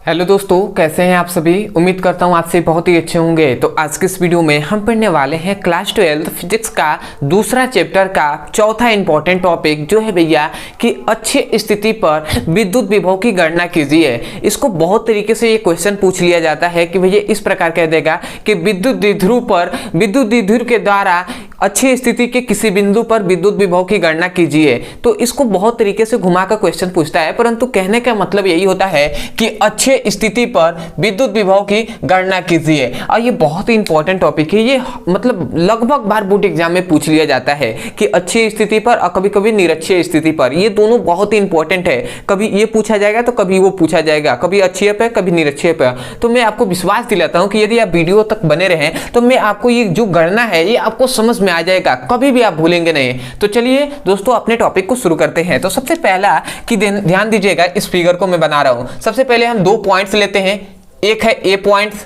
Hello दोस्तों, कैसे हैं आप सभी। उम्मीद करता हूं आप सभी बहुत ही अच्छे होंगे। तो आज के इस वीडियो में हम पढ़ने वाले हैं क्लास 12 फिजिक्स का दूसरा चैप्टर का चौथा इंपॉर्टेंट टॉपिक, जो है भैया कि अच्छी स्थिति पर विद्युत विभव की गणना कीजिए। इसको बहुत तरीके से ये क्वेश्चन पूछ लिया जाता है कि भैया इस प्रकार कह देगा कि विद्युत द्विध्रुव पर विद्युत द्विध्रुव के द्वारा अच्छी स्थिति के किसी बिंदु पर विद्युत विभव की गणना कीजिए। तो इसको बहुत तरीके से घुमाकर क्वेश्चन पूछता है, परंतु कहने का मतलब यही होता है कि अच्छे स्थिति पर विद्युत विभव की गणना कीजिए। और ये बहुत ही इंपॉर्टेंट टॉपिक है। ये मतलब लगभग बार बोर्ड एग्जाम में पूछ लिया जाता है कि अच्छी स्थिति पर और कभी कभी निरक्षीय स्थिति पर। ये दोनों बहुत ही इंपॉर्टेंट है। कभी ये पूछा जाएगा तो कभी वो पूछा जाएगा, कभी अच्छी पे कभी निरक्षीय पे। तो मैं आपको विश्वास दिलाता हूं कि यदि आप वीडियो तक बने रहें तो मैं आपको ये जो गणना है ये आपको समझ में आ जाएगा, कभी भी आप भूलेंगे नहीं। तो चलिए दोस्तों अपने टॉपिक को शुरू करते हैं। तो सबसे पहला कि ध्यान दीजिएगा, इस फिगर को मैं बना रहा हूं। सबसे पहले हम दो पॉइंट्स लेते हैं, एक है ए पॉइंट्स,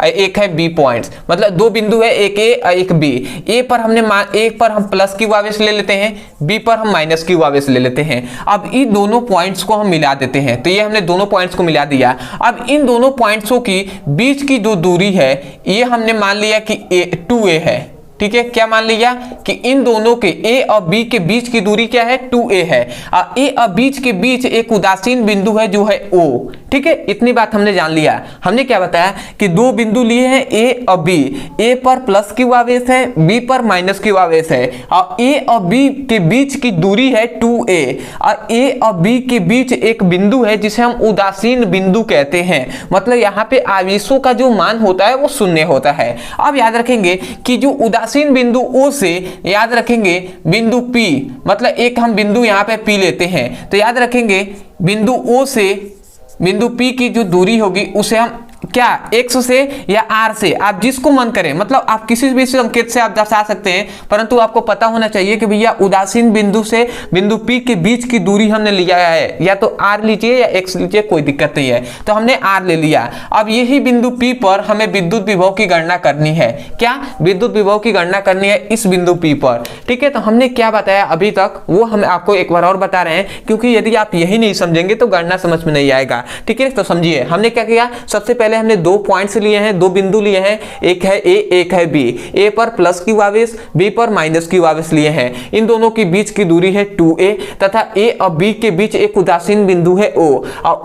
एक है बी पॉइंट्स। मतलब दो बिंदु है, एक ए और एक बी। ए पर हम प्लस क्यू आवेश ले लेते हैं, बी पर हम माइनस क्यू आवेश ले लेते हैं। अब इन दोनों पॉइंट्स को हम मिला देते हैं। तो ये हमने दोनों पॉइंट्स को मिला दिया। अब इन दोनों पॉइंट्सों की बीच की जो दूरी है ये हमने मान लिया कि 2a है। ठीक है, क्या मान लिया कि इन दोनों के ए और बी के बीच की दूरी क्या है, 2a है। और ए और बीच के बीच एक उदासीन बिंदु है जो है O। ठीक है, इतनी बात हमने जान लिया। हमने क्या बताया कि दो बिंदु लिए हैं ए और बी। ए पर प्लस क्यू आवेश है, बी पर माइनस क्यू आवेश है। और ए और बी के बीच की दूरी है 2a। और ए और बी के बीच एक बिंदु है जिसे हम उदासीन बिंदु कहते हैं। मतलब यहाँ पे आवेशों का जो मान होता है वो शून्य होता है। अब याद रखेंगे कि जो उदासीन बिंदु O से याद रखेंगे बिंदु P, मतलब एक हम बिंदु यहाँ पे P लेते हैं। तो याद रखेंगे बिंदु O से बिंदु P की जो दूरी होगी उसे हम क्या x से या r से, आप जिसको मन करें, मतलब आप किसी भी संकेत से आप दर्शा सकते हैं। परंतु आपको पता होना चाहिए कि भैया उदासीन बिंदु से बिंदु P के बीच की दूरी हमने लिया है, या तो r लीजिए या x लीजिए, कोई दिक्कत नहीं है। तो हमने r ले लिया। अब यही बिंदु P पर हमें विद्युत विभव की गणना करनी है। क्या विद्युत विभव की गणना करनी है इस बिंदु P पर। ठीक है, तो हमने क्या बताया अभी तक वो हम आपको एक बार और बता रहे हैं, क्योंकि यदि आप यही नहीं समझेंगे तो गणना समझ में नहीं आएगा। ठीक है, तो समझिए हमने क्या किया। सबसे पहले हमने दो पॉइंट्स लिए हैं, दो बिंदु लिए हैं, एक है ए एक है बी। ए पर प्लस क्यू आवेश, बी पर माइनस क्यू आवेश लिए हैं। इन दोनों के बीच की दूरी है 2a तथा ए और बी के बीच एक उदासीन बिंदु है O। और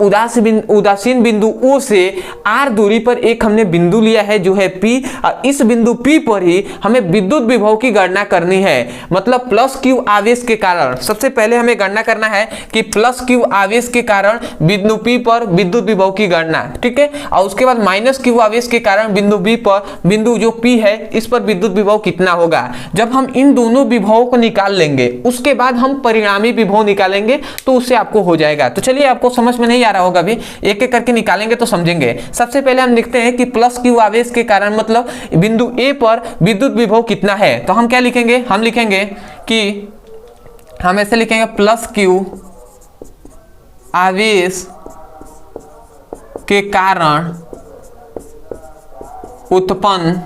उदासीन बिंदु O से r दूरी पर एक हमने बिंदु लिया है जो है P। और इस बिंदु P पर ही हमें विद्युत विभव की गणना करनी है। मतलब प्लस क्यू आवेश के कारण सबसे पहले हमें गणना करना है कि प्लस क्यू आवेश के कारण बिंदु P पर विद्युत विभव की गणना। ठीक है, और उसके बाद माइनस क्यू आवेश के कारण बिंदु बी पर, बिंदु जो P है इस पर विद्युत विभव कितना होगा। जब हम इन दोनों विभवों को निकाल लेंगे उसके बाद हम परिणामी विभव निकालेंगे तो उससे आपको हो जाएगा। तो चलिए, आपको समझ में नहीं आ रहा होगा, अभी एक एक करके निकालेंगे तो समझेंगे। सबसे पहले हम लिखते हैं कि प्लस क्यू आवेश के कारण मतलब बिंदु A पर विद्युत विभव कितना है। तो हम क्या लिखेंगे, हम लिखेंगे कि हम ऐसे लिखेंगे प्लस क्यू आवेश के कारण उत्पन्न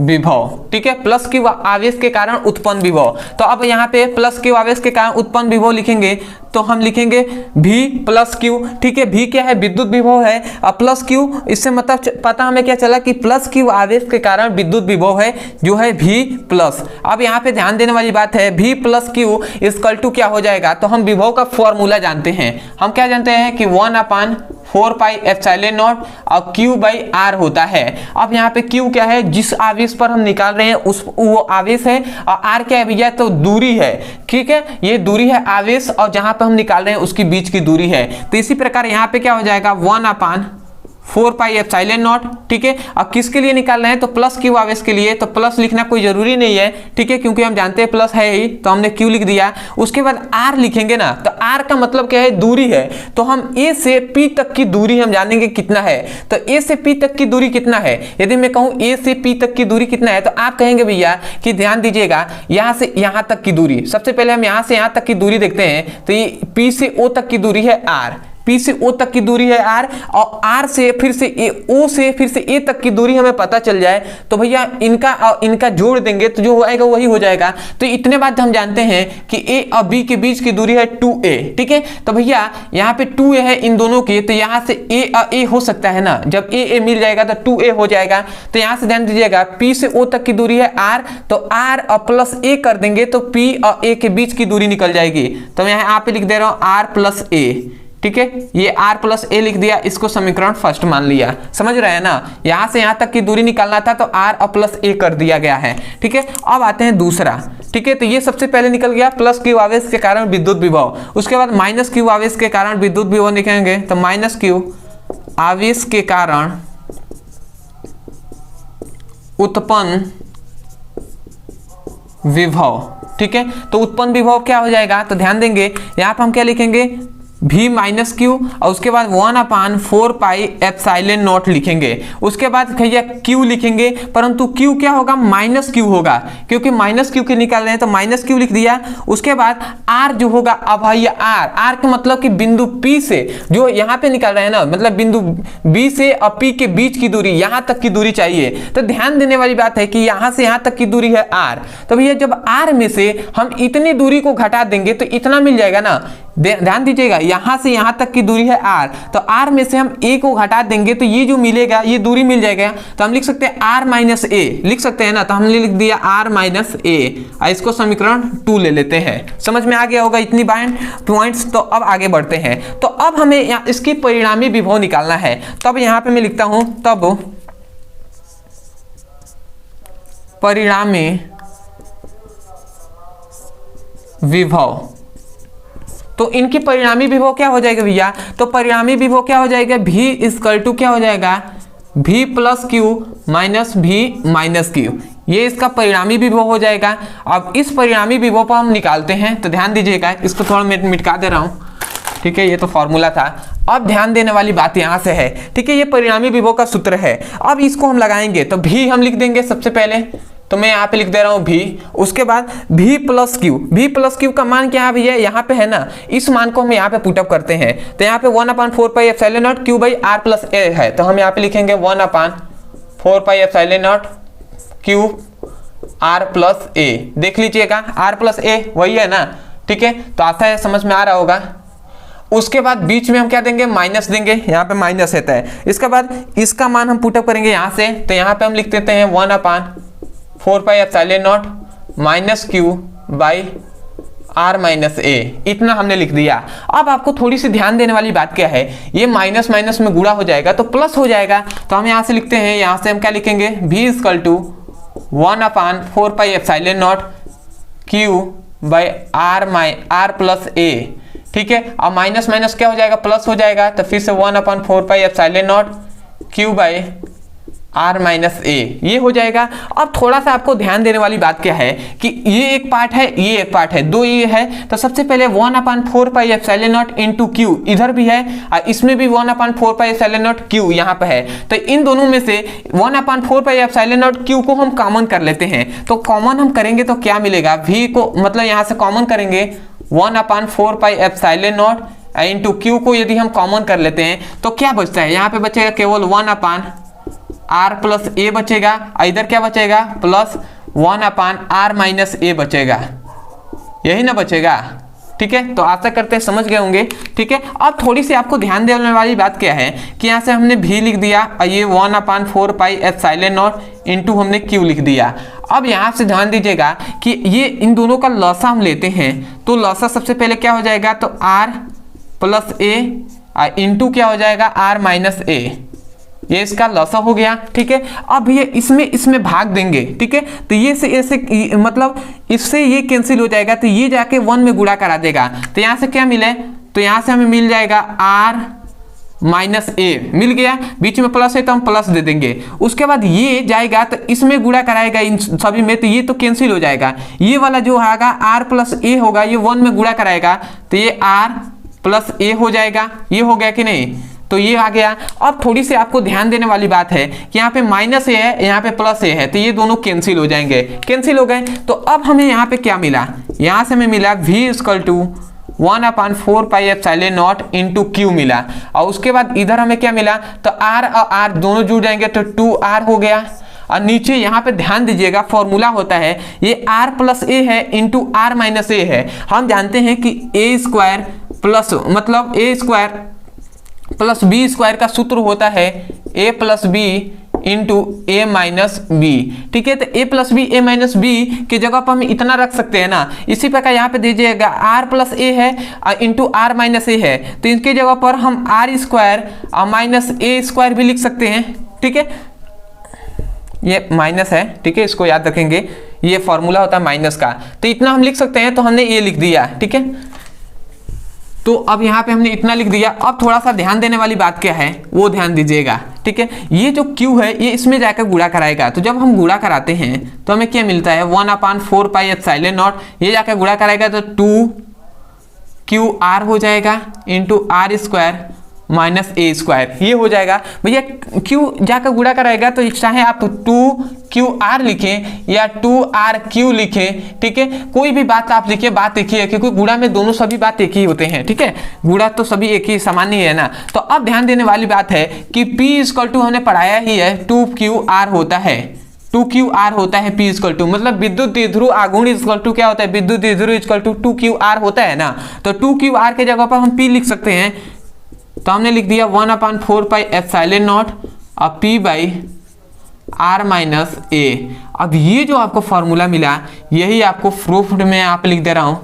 विभव। ठीक है, प्लस क्यू आवेश के कारण उत्पन्न विभव। तो अब यहाँ पे प्लस क्यू आवेश के कारण उत्पन्न विभव लिखेंगे तो हम लिखेंगे V प्लस क्यू। ठीक है, V क्या है, विद्युत विभव है। और प्लस क्यू, इससे मतलब पता हमें क्या चला कि प्लस क्यू आवेश के कारण विद्युत विभव है जो है V प्लस। अब यहाँ पे ध्यान देने वाली बात है, V plus Q equal to क्या हो जाएगा। तो हम विभव का फॉर्मूला जानते हैं। हम क्या जानते हैं कि 1/4 पाई एप्सिलॉन नॉट और Q बाई R होता है। अब यहाँ पे Q क्या है, जिस आवेश पर हम निकाल रहे हैं उस वो आवेश है। और R क्या है भैया, तो दूरी है। ठीक है, ये दूरी है आवेश और जहां पे हम निकाल रहे हैं उसकी बीच की दूरी है। तो इसी प्रकार यहाँ पे क्या हो जाएगा 1/4 पाई एप्सिलॉन नॉट। ठीक है, अब किसके लिए निकाल रहे हैं, तो प्लस क्यू आवेश के लिए। तो प्लस लिखना कोई जरूरी नहीं है, ठीक है, क्योंकि हम जानते हैं प्लस है ही, तो हमने क्यू लिख दिया। उसके बाद आर लिखेंगे ना, तो आर का मतलब क्या है, दूरी है। तो हम ए से पी तक की दूरी हम जानेंगे कितना है। तो ए से पी तक की दूरी कितना है, यदि मैं कहूं ए से पी तक की दूरी कितना है, तो आप कहेंगे भैया कि ध्यान दीजिएगा, यहां से यहां तक की दूरी, सबसे पहले हम यहां से यहां तक की दूरी देखते हैं। तो ये पी से ओ तक की दूरी है आर, P से O तक की दूरी है R, और R से फिर से O से फिर से A तक की दूरी हमें पता चल जाए तो भैया इनका जोड़ देंगे तो जो आएगा वही हो जाएगा। तो इतने बात हम जानते हैं कि A और B के बीच की दूरी है 2A, ठीक है। तो भैया यहाँ पे 2A है इन दोनों की, तो यहाँ से A और A हो सकता है ना, जब A मिल जाएगा तो 2A हो जाएगा। तो यहाँ से ध्यान दीजिएगा P से O तक की दूरी है R, तो R और प्लस A कर देंगे तो P और A के बीच की दूरी निकल जाएगी। तो मैं यहाँ पे लिख दे रहा हूँ R प्लस A, ठीक है। ये R प्लस A लिख दिया, इसको समीकरण फर्स्ट मान लिया। समझ रहे हैं ना, यहाँ से यहाँ तक की दूरी निकालना था तो R और प्लस A कर दिया गया है, ठीक है। अब आते हैं दूसरा, ठीक है। तो ये सबसे पहले निकल गया प्लस Q आवेश के कारण विद्युत विभव। उसके बाद माइनस Q आवेश के कारण विद्युत विभव लिखेंगे, तो माइनस Q आवेश के कारण उत्पन्न विभव, ठीक है। तो उत्पन्न विभव क्या हो जाएगा, तो ध्यान देंगे यहाँ पर हम क्या लिखेंगे, V माइनस Q, और उसके बाद 1/4 पाई एप्सिलॉन नॉट लिखेंगे। उसके बाद भैया Q लिखेंगे, परंतु Q क्या होगा, माइनस Q होगा, क्योंकि माइनस Q के निकाल रहे हैं तो माइनस Q लिख दिया। उसके बाद R जो होगा, अब भैया R का मतलब कि बिंदु P से जो यहाँ पे निकाल रहे हैं ना, मतलब बिंदु B से और P के बीच की दूरी, यहाँ तक की दूरी चाहिए। तो ध्यान देने वाली बात है कि यहाँ से यहाँ तक की दूरी है R, तो भैया जब R में से हम इतनी दूरी को घटा देंगे तो इतना मिल जाएगा ना। ध्यान दीजिएगा, यहाँ से यहाँ तक की दूरी है R, तो R में से हम A को घटा देंगे तो ये जो मिलेगा ये दूरी मिल जाएगा। तो हम लिख सकते हैं R माइनस A, लिख सकते हैं ना। तो हमने लिख दिया R माइनस A, इसको समीकरण 2 ले लेते हैं। समझ में आ गया होगा इतनी पॉइंट्स। तो अब आगे बढ़ते हैं। तो अब हमें इसकी परिणामी विभव निकालना है। तब यहाँ पे मैं लिखता हूं, तब परिणामी विभव, तो इनकी परिणामी विभव क्या हो जाएगा भैया, तो परिणामी विभव क्या हो जाएगा, V इक्वल टू क्या हो जाएगा, V plus Q minus V minus Q, ये इसका परिणामी विभव हो जाएगा। अब इस परिणामी विभव पर हम निकालते हैं, तो ध्यान दीजिएगा, इसको थोड़ा मैं मिटा दे रहा हूँ, ठीक है। ये तो फॉर्मूला था। अब ध्यान देने वाली बात यहाँ से है, ठीक है। ये परिणामी विभव का सूत्र है। अब इसको हम लगाएंगे तो V हम लिख देंगे सबसे पहले, तो मैं यहाँ पे लिख दे रहा हूँ V। उसके बाद V प्लस Q का मान क्या है भैया, यहाँ पे है ना, इस मान को हम यहाँ पे पुटअप करते हैं। तो यहाँ पे 1/4 pi epsilon naught Q by R plus A है, तो हम यहाँ पे लिखेंगे 1/4 pi epsilon naught Q R plus A। देख लीजिएगा R प्लस A वही है ना, ठीक है। तो आता है, समझ में आ रहा होगा। उसके बाद बीच में हम क्या देंगे, माइनस देंगे, यहाँ पे माइनस रहता है। इसके बाद इसका मान हम पुटअप करेंगे यहाँ से, तो यहाँ पे हम लिख देते हैं 1/4 pi epsilon not minus Q by R minus A, इतना हमने लिख दिया। अब आपको थोड़ी सी ध्यान देने वाली बात क्या है, ये माइनस माइनस में गुणा हो जाएगा तो प्लस हो जाएगा। तो हम यहाँ से लिखते हैं, यहाँ से हम क्या लिखेंगे, V equal to 1/4 pi epsilon naught Q by R plus A, ठीक है। अब माइनस माइनस क्या हो जाएगा, प्लस हो जाएगा। तो फिर से 1/4 pi epsilon naught Q by R minus A, ये हो जाएगा। अब थोड़ा सा आपको ध्यान देने वाली बात क्या है कि ये एक पार्ट है, ये एक पार्ट है, दो ये है। तो सबसे पहले 1/4 pi epsilon not into Q इधर भी है, और इसमें भी 1/4 पाई एप्सिलॉन नॉट Q यहाँ पे है। तो इन दोनों में से 1/4 पाई एप्सिलॉन नॉट Q को हम कॉमन कर लेते हैं। तो कॉमन हम करेंगे तो क्या मिलेगा, V को मतलब यहाँ से कॉमन करेंगे 1/4 pi epsilon not into Q को यदि हम कॉमन कर लेते हैं तो क्या बचता है, यहाँ पे बचेगा केवल 1/R प्लस A बचेगा, इधर क्या बचेगा, प्लस 1/R माइनस A बचेगा, यही ना बचेगा, ठीक है। तो आशा करते हैं समझ गए होंगे, ठीक है। अब थोड़ी सी आपको ध्यान देने वाली बात क्या है कि यहाँ से हमने V लिख दिया और ये 1/4 पाई एप्सिलॉन नॉट इंटू हमने Q लिख दिया। अब यहाँ से ध्यान दीजिएगा कि ये इन दोनों का लसा हम लेते हैं, तो लसा सबसे पहले क्या हो जाएगा, तो R प्लस A इंटू क्या हो जाएगा, R माइनस A, ये इसका लसा हो गया, ठीक है। अब ये इसमें भाग देंगे, ठीक है। तो ये से ऐसे मतलब इससे ये कैंसिल हो जाएगा, तो ये जाके 1 में गुणा करा देगा। तो यहाँ से क्या मिले, तो यहाँ से हमें मिल जाएगा R माइनस A मिल गया, बीच में प्लस है तो हम प्लस दे देंगे। उसके बाद ये जाएगा तो इसमें गुणा कराएगा इन सभी में, तो ये तो कैंसिल हो जाएगा। ये वाला जो होगा R प्लस A होगा, ये 1 में गुणा कराएगा तो ये R प्लस A हो जाएगा। ये हो गया कि नहीं, तो ये आ गया। अब थोड़ी सी आपको ध्यान देने वाली बात है कि यहाँ पे माइनस A है, यहाँ पे प्लस A है, तो ये दोनों कैंसिल हो जाएंगे, कैंसिल हो गए। तो अब हमें यहाँ पे क्या मिला, यहाँ से हमें मिला V equal to 1/4πε0 into q मिला। और उसके बाद इधर हमें क्या मिला, तो r और r दोनों जुड़ जाएंगे तो 2r हो गया। और नीचे यहाँ पे ध्यान दीजिएगा फॉर्मूला होता है ये r प्लस ए है इंटू r माइनस ए है। हम जानते हैं कि ए स्क्वायर प्लस मतलब ए स्क्वायर प्लस बी स्क्वायर का सूत्र होता है ए प्लस बी इंटू ए माइनस बी। ठीक है, तो ए प्लस बी ए माइनस बी की जगह पर हम इतना रख सकते हैं ना। इसी प्रकार यहाँ पे दीजिएगा आर प्लस ए है इंटू आर माइनस ए है, तो इनकी जगह पर हम आर स्क्वायर और माइनस ए स्क्वायर भी लिख सकते हैं। ठीक है, ये माइनस है, ठीक है, इसको याद रखेंगे, ये फॉर्मूला होता है माइनस का, तो इतना हम लिख सकते हैं। तो हमने ये लिख दिया। ठीक है, तो अब यहाँ पे हमने इतना लिख दिया। अब थोड़ा सा ध्यान देने वाली बात क्या है वो ध्यान दीजिएगा। ठीक है, ये जो Q है ये इसमें जाकर गुणा कराएगा, तो जब हम गुणा कराते हैं तो हमें क्या मिलता है 1/4πε0, ये जाकर गुणा कराएगा तो 2QR हो जाएगा into R square minus A square, ये हो जाएगा। भैया Q जाकर गुणा कराएगा तो चाहे आप 2QR लिखें या 2RQ लिखें, ठीक है, कोई भी बात आप लिखिए, बात एक ही है, क्योंकि गुणा में दोनों सभी बात एक ही होते हैं। ठीक है, गुणा तो सभी एक ही सामान्य है ना। तो अब ध्यान देने वाली बात है कि P इक्वल टू हमने पढ़ाया ही है 2QR होता है, 2QR होता है P इक्वल टू, मतलब विद्युत द्विध्रुव आघूर्ण इक्वल टू क्या होता है, विद्युत द्विध्रुव इक्वल टू 2QR होता है ना। तो 2QR के जगह पर हम P लिख सकते हैं, तो हमने लिख दिया 1/4πε0 और P बाई आर माइनस ए। अब ये जो आपको फॉर्मूला मिला यही आपको प्रूफ्ड में आप लिख दे रहा हूं,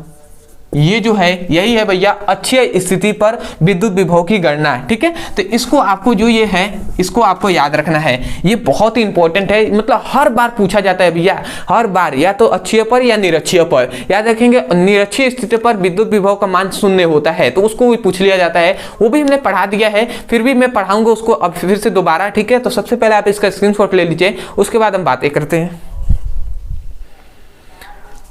ये जो है यही है भैया अच्छी स्थिति पर विद्युत विभव की गणना। ठीक है, तो इसको आपको जो ये है इसको आपको याद रखना है, ये बहुत ही इंपॉर्टेंट है, मतलब हर बार पूछा जाता है भैया, हर बार, या तो अक्षीय पर या निरक्षीय पर। याद रखेंगे निरक्षीय स्थिति पर विद्युत विभव का मान 0 होता है, तो उसको भी पूछ लिया जाता है, वो भी हमने पढ़ा दिया है, फिर भी मैं पढ़ाऊंगा उसको अब फिर से दोबारा। ठीक है, तो सबसे पहले आप इसका स्क्रीनशॉट ले लीजिए, उसके बाद हम बातें करते हैं।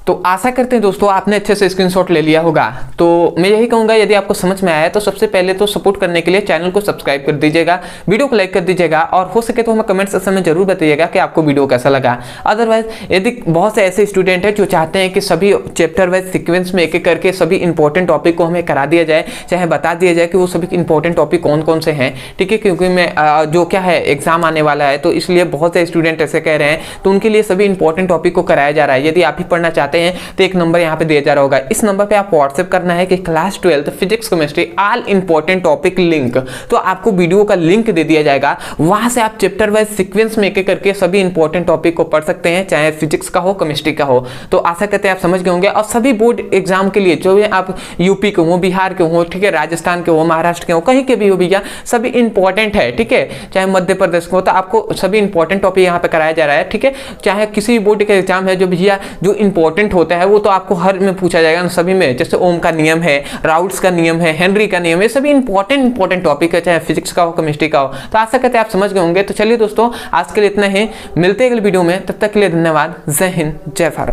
तो आशा करते हैं दोस्तों आपने अच्छे से स्क्रीनशॉट ले लिया होगा। तो मैं यही कहूँगा यदि आपको समझ में आया तो सबसे पहले तो सपोर्ट करने के लिए चैनल को सब्सक्राइब कर दीजिएगा, वीडियो को लाइक कर दीजिएगा, और हो सके तो हमें कमेंट सेक्शन में जरूर बताइएगा कि आपको वीडियो कैसा लगा। अदरवाइज यदि बहुत से ऐसे स्टूडेंट हैं जो चाहते हैं कि सभी चैप्टर वाइज सीक्वेंस में एक एक करके सभी इंपॉर्टेंट टॉपिक को हमें करा दिया जाए, चाहे बता दिया जाए कि वो सभी इंपॉर्टेंट टॉपिक कौन कौन से हैं। ठीक है, क्योंकि मैं जो क्या है एग्जाम आने वाला है, तो इसलिए बहुत से स्टूडेंट ऐसे कह रहे हैं, तो उनके लिए सभी इंपॉर्टेंट टॉपिक को कराया जा रहा है। यदि आप भी पढ़ना चाहते हैं तो एक नंबर यहाँ पे दिया जा रहा होगा, इस नंबर पे आप व्हाट्सएप करना है कि class 12 physics chemistry all important topic link, तो आपको वीडियो का लिंक दे दिया जाएगा, वहां से आप चैप्टर वाइज सीक्वेंस में एक एक करके सभी इंपॉर्टेंट टॉपिक को पढ़ सकते हैं, चाहे फिजिक्स का हो केमिस्ट्री का हो। तो आशा करते हैं आप समझ गए होंगे। और सभी बोर्ड एग्जाम के लिए जो आप यूपी के हो, बिहार के हो, ठीक है, राजस्थान के हो, महाराष्ट्र के हो, कहीं के भी हो भैया, सभी इंपॉर्टेंट है। ठीक है, चाहे मध्य प्रदेश को, तो आपको सभी इंपॉर्टेंट टॉपिक यहाँ पे कराया जा रहा है। ठीक है, चाहे किसी भी बोर्ड का एग्जाम है जो भैया जो इंपॉर्टेंट होता है वो तो आपको हर में पूछा जाएगा ना, सभी में, जैसे ओम का नियम है, राउट्स का नियम है, हेनरी का नियम है, सभी इंपॉर्टेंट टॉपिक है, चाहे फिजिक्स का हो केमिस्ट्री का हो। तो आशा करते हैं आप समझ गए होंगे। तो चलिए दोस्तों आज के लिए इतना ही, मिलते हैं अगले वीडियो में, तब तक के लिए धन्यवाद। जय हिंद, जय भारत।